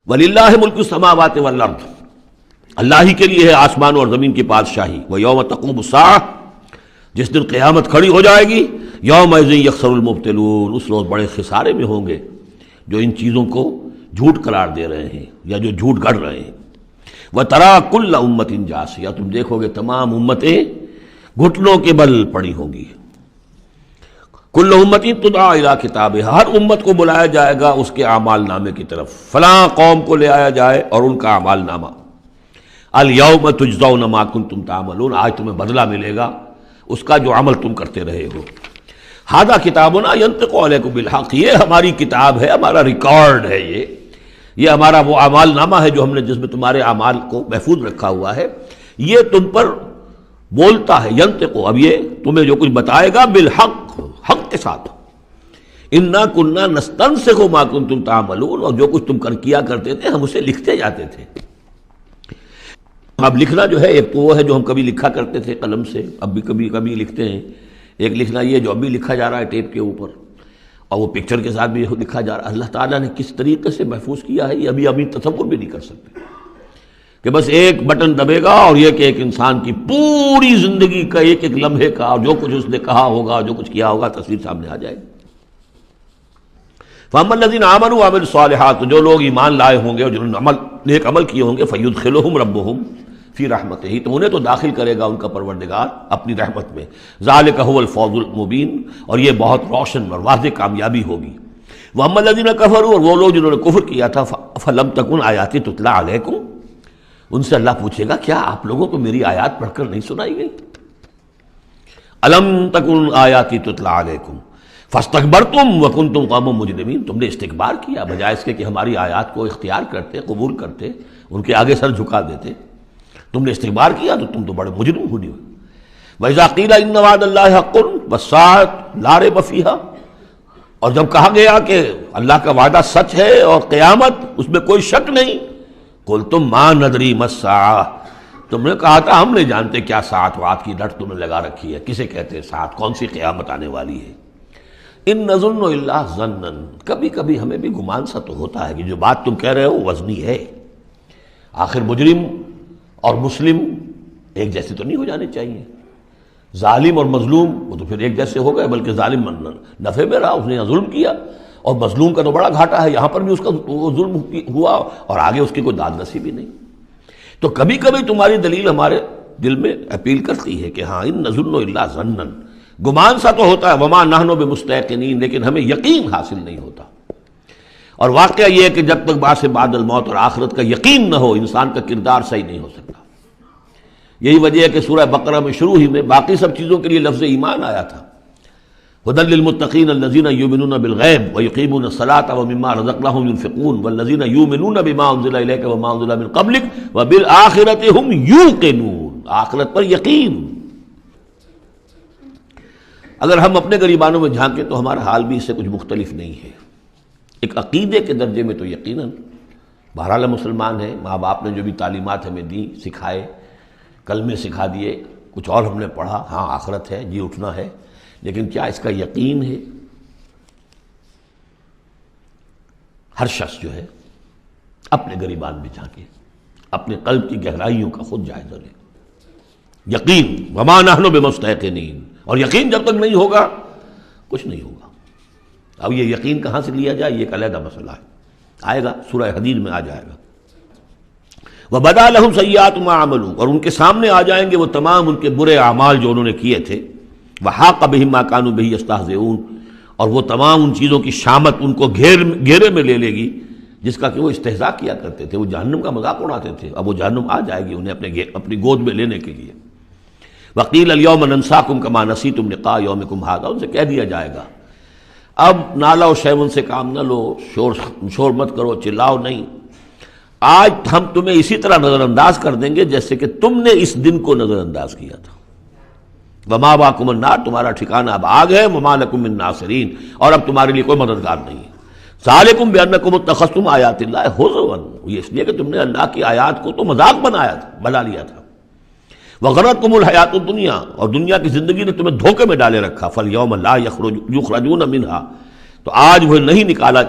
وَلِلَّهِ مُلْكُ السَّمَاوَاتِ وَالْأَرْضِ، اللہ ہی کے لیے ہے آسمانوں اور زمین کی بادشاہی. وَيَوْمَ تَقُومُ السَّاعَةُ، جس دن قیامت کھڑی ہو جائے گی. یومئذ یخسر المبطلون، اس روز بڑے خسارے میں ہوں گے جو ان چیزوں کو جھوٹ قرار دے رہے ہیں یا جو جھوٹ گڑھ رہے ہیں. وَتَرَىٰ كُلَّ أُمَّةٍ جَاثِیَةٍ، تم دیکھو گے تمام امتیں گھٹنوں کے بل پڑی ہوں گی. کل امت تدعیٰ الی کتابہا، ہر امت کو بلایا جائے گا اس کے اعمال نامے کی طرف. فلاں قوم کو لے آیا جائے اور ان کا اعمال نامہ. الیوم تجزون ما کنتم تعملون، آج تمہیں بدلہ ملے گا اس کا جو عمل تم کرتے رہے ہو. ھذا کتابنا ینطق علیکم بالحق، یہ ہماری کتاب ہے، ہمارا ریکارڈ ہے، یہ ہمارا وہ اعمال نامہ ہے جو ہم نے جس میں تمہارے اعمال کو محفوظ رکھا ہوا ہے. یہ تم پر بولتا ہے. ینطق، اب یہ تمہیں جو کچھ بتائے گا بالحق، حق کے ساتھ. انا کنا نستنسخ ما کنتم تعملون، اور جو کچھ تم کیا کرتے تھے ہم اسے لکھتے جاتے تھے. اب لکھنا جو ہے ایک تو وہ ہے جو ہم کبھی لکھا کرتے تھے قلم سے، اب بھی کبھی لکھتے ہیں. ایک لکھنا یہ جو اب بھی لکھا جا رہا ہے ٹیپ کے اوپر، اور وہ پکچر کے ساتھ بھی لکھا جا رہا ہے. اللہ تعالیٰ نے کس طریقے سے محفوظ کیا ہے یہ ابھی تصور بھی نہیں کر سکتے کہ بس ایک بٹن دبے گا اور یہ کہ ایک انسان کی پوری زندگی کا ایک ایک لمحے کا اور جو کچھ اس نے کہا ہوگا، جو کچھ کیا ہوگا، تصویر سامنے آ جائے گی. فَأَمَّا الَّذِينَ آمَنُوا وَعَمِلُوا الصَّالِحَاتِ، جو لوگ ایمان لائے ہوں گے اور جنہوں نے نیک عمل کیے ہوں گے، فَيُدْخِلُهُمْ رَبُّهُمْ فی رحمتہ، تو انہیں تو داخل کرے گا ان کا پروردگار اپنی رحمت میں. ذالک هو الفوز المبین، اور یہ بہت روشن اور واضح کامیابی ہوگی. واما الذین کفروا، اور وہ لوگ جنہوں نے کفر کیا تھا، فلم تکن آیاتی تتلی علیکم، ان سے اللہ پوچھے گا کیا آپ لوگوں کو میری آیات پڑھ کر نہیں سنائی گئی؟ الم تکن آیاتی تتلی علیکم فاستکبرتم وکنتم قوما مجرمین، تم نے استکبار کیا بجائے اس کے کہ ہماری آیات کو اختیار کرتے، قبول کرتے، ان کے آگے سر جھکا دیتے. تم نے استکبار کیا تو تم تو بڑے مجرم ہوئے. وَإِذَا قِيلَ إِنَّ وَعْدَ اللَّهِ حَقٌّ وَالسَّاعَةُ لَا رَيْبَ فِيهَا، اور جب کہا گیا کہ اللہ کا وعدہ سچ ہے اور قیامت اس میں کوئی شک نہیں، قُلْتُم مَا نَدْرِي مَا السَّاعَةُ، تم نے کہا تھا ہم نہیں جانتے کیا ساعت وعد کی ڈٹ تم نے لگا رکھی ہے، کسے کہتے ہیں ساعت، کون سی قیامت آنے والی ہے. ان نظن الا ظنا، کبھی کبھی ہمیں بھی گمان سا تو ہوتا ہے کہ جو بات تم کہہ رہے ہو وزنی ہے. آخر مجرم اور مسلم ایک جیسے تو نہیں ہو جانے چاہیے. ظالم اور مظلوم وہ تو پھر ایک جیسے ہو گئے، بلکہ ظالم نفع میں رہا، اس نے ظلم کیا، اور مظلوم کا تو بڑا گھاٹا ہے، یہاں پر بھی اس کا ظلم ہوا اور آگے اس کی کوئی داد نصیبی نہیں. تو کبھی کبھی تمہاری دلیل ہمارے دل میں اپیل کرتی ہے کہ ہاں ان نظن الا ظنا، گمان سا تو ہوتا ہے، وما نحن بمستيقنين، لیکن ہمیں یقین حاصل نہیں ہوتا. اور واقعہ یہ ہے کہ جب تک بعث بعد الموت اور آخرت کا یقین نہ ہو انسان کا کردار صحیح نہیں ہو سکتا. یہی وجہ ہے کہ سورہ بقرہ میں شروع ہی میں باقی سب چیزوں کے لیے لفظ ایمان آیا تھا. ھدی للمتقین الذین یؤمنون بالغیب ویقیمون الصلاۃ ومما رزقناہم ینفقون والذین یؤمنون بما انزل الیک وما انزل من قبلک وبالآخرۃ ھم یوقنون، آخرت پر یقین. اگر ہم اپنے غریبانوں میں جھانکیں تو ہمارا حال بھی اس سے کچھ مختلف نہیں ہے. ایک عقیدے کے درجے میں تو یقیناً بہرحال مسلمان ہیں، ماں باپ نے جو بھی تعلیمات ہمیں دی، سکھائے، کلمے سکھا دیے، کچھ اور ہم نے پڑھا، ہاں آخرت ہے، جی اٹھنا ہے، لیکن کیا اس کا یقین ہے؟ ہر شخص جو ہے اپنے غریبان میں جھانکے، اپنے قلب کی گہرائیوں کا خود جائزہ لے. یقین وما نحن بمستيقنين، اور یقین جب تک نہیں ہوگا کچھ نہیں ہوگا. اب یہ یقین کہاں سے لیا جائے یہ ایک علیحدہ مسئلہ ہے، آئے گا سورہ حدید میں آ جائے گا. وَبَدَا لَهُمْ سَيِّئَاتُ مَا عَمَلُوا، اور ان کے سامنے آ جائیں گے وہ تمام ان کے برے اعمال جو انہوں نے کیے تھے. وَحَاقَ بِهِم مَا كَانُوا بِهِ يَسْتَهْزِئُونَ، اور وہ تمام ان چیزوں کی شامت ان کو گھیرے میں لے لے گی جس کا کہ وہ استہزاء کیا کرتے تھے، وہ جہنم کا مذاق اڑاتے تھے. اب وہ جہنم آ جائے گی انہیں اپنی گود میں لینے کے لیے. وَقِيلَ الْيَوْمَ نَنْسَاكُمْ كَمَا نَسِيتُمْ لِقَاءَ يَوْمِكُمْ هَذَا، ان سے کہہ دیا جائے گا اب نالا و شیون سے کام نہ لو، شور مت کرو، چلاؤ نہیں، آج ہم تمہیں اسی طرح نظر انداز کر دیں گے جیسے کہ تم نے اس دن کو نظر انداز کیا تھا. وَمَأْوَاكُمُ النَّارُ، تمہارا ٹھکانہ اب آگ ہے. وَمَا لَكُم مِّن نَاصِرِينَ، اور اب تمہارے لیے کوئی مددگار نہیں ہے. ذَلِكُمْ بِأَنَّكُمُ اتَّخَذْتُمْ آيَاتِ اللَّهِ هُزُوًا، یہ اس لیے کہ تم نے اللہ کی آیات کو تو مذاق بنا لیا تھا. وَغَرَّتْكُمُ الْحَيَاةُ الدُّنْيَا، اور دنیا کی زندگی نے تمہیں دھوکے میں ڈالے رکھا. فَالْيَوْمَ لَا يُخْرَجُونَ مِنْهَا، تو آج وہ نہیں نکالا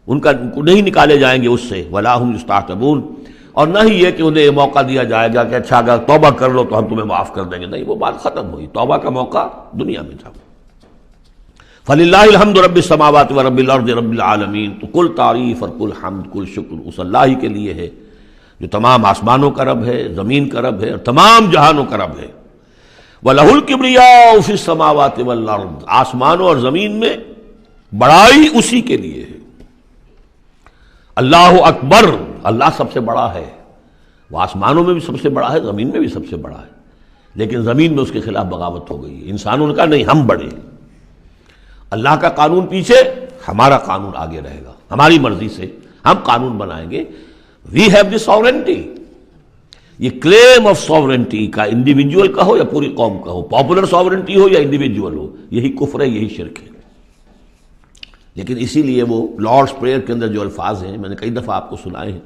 ان کا نہیں نکالے جائیں گے اس سے، ولا هم یستعتبون، اور نہ ہی یہ کہ انہیں یہ موقع دیا جائے گا کہ اچھا اگر توبہ کر لو تو ہم تمہیں معاف کر دیں گے، نہیں، وہ بات ختم ہوئی، توبہ کا موقع دنیا میں تھا۔ فللہ الحمد رب السماوات و رب الارض رب العالمین، تو کل تعریف اور کل حمد کل شکر اس اللہ ہی کے لیے ہے جو تمام آسمانوں کا رب ہے، زمین کا رب ہے اور تمام جہانوں کا رب ہے۔ وَلَهُ الْكِبْرِيَاءُ فِي السَّمَاوَاتِ وَالْأَرْضِ، آسمانوں اور زمین میں بڑائی اسی کے لیے ہے۔ اللہ اکبر، اللہ سب سے بڑا ہے، وہ آسمانوں میں بھی سب سے بڑا ہے، زمین میں بھی سب سے بڑا ہے، لیکن زمین میں اس کے خلاف بغاوت ہو گئی ہے، انسانوں نے کہا نہیں ہم بڑے ہیں۔ اللہ کا قانون پیچھے، ہمارا قانون آگے رہے گا، ہماری مرضی سے ہم قانون بنائیں گے۔ وی ہیو دی ساورنٹی، یہ کلیم آف ساورنٹی کا انڈیویجول کا ہو یا پوری قوم کا ہو، پاپولر ساورنٹی ہو یا انڈیویجول ہو، یہی کفر ہے، یہی شرک ہے۔ لیکن اسی لیے وہ لارڈس پریئر کے اندر جو الفاظ ہیں میں نے کئی دفعہ آپ کو سنائے ہیں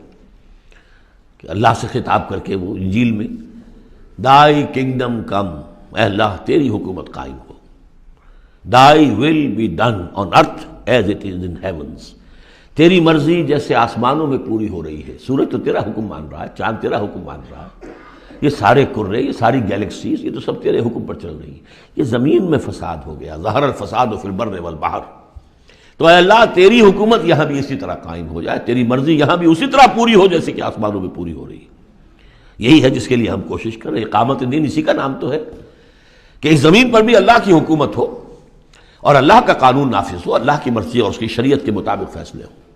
کہ اللہ سے خطاب کر کے وہ انجیل میں دائی کنگڈم کم، اے اللہ تیری حکومت قائم ہو، Thy will be done on earth as it is in heavens، تیری مرضی جیسے آسمانوں میں پوری ہو رہی ہے۔ سورج تو تیرا حکم مان رہا ہے، چاند تیرا حکم مان رہا ہے، یہ سارے کرے، یہ ساری گیلیکسیز، یہ تو سب تیرے حکم پر چل رہی ہے۔ یہ زمین میں فساد ہو گیا، ظہر الفساد فی البر والبحر، تو اے اللہ تیری حکومت یہاں بھی اسی طرح قائم ہو جائے، تیری مرضی یہاں بھی اسی طرح پوری ہو جیسے کہ آسمانوں میں پوری ہو رہی ہے۔ یہی ہے جس کے لیے ہم کوشش کر رہے ہیں۔ اقامت دین اسی کا نام تو ہے کہ اس زمین پر بھی اللہ کی حکومت ہو اور اللہ کا قانون نافذ ہو، اللہ کی مرضی اور اس کی شریعت کے مطابق فیصلے ہوں۔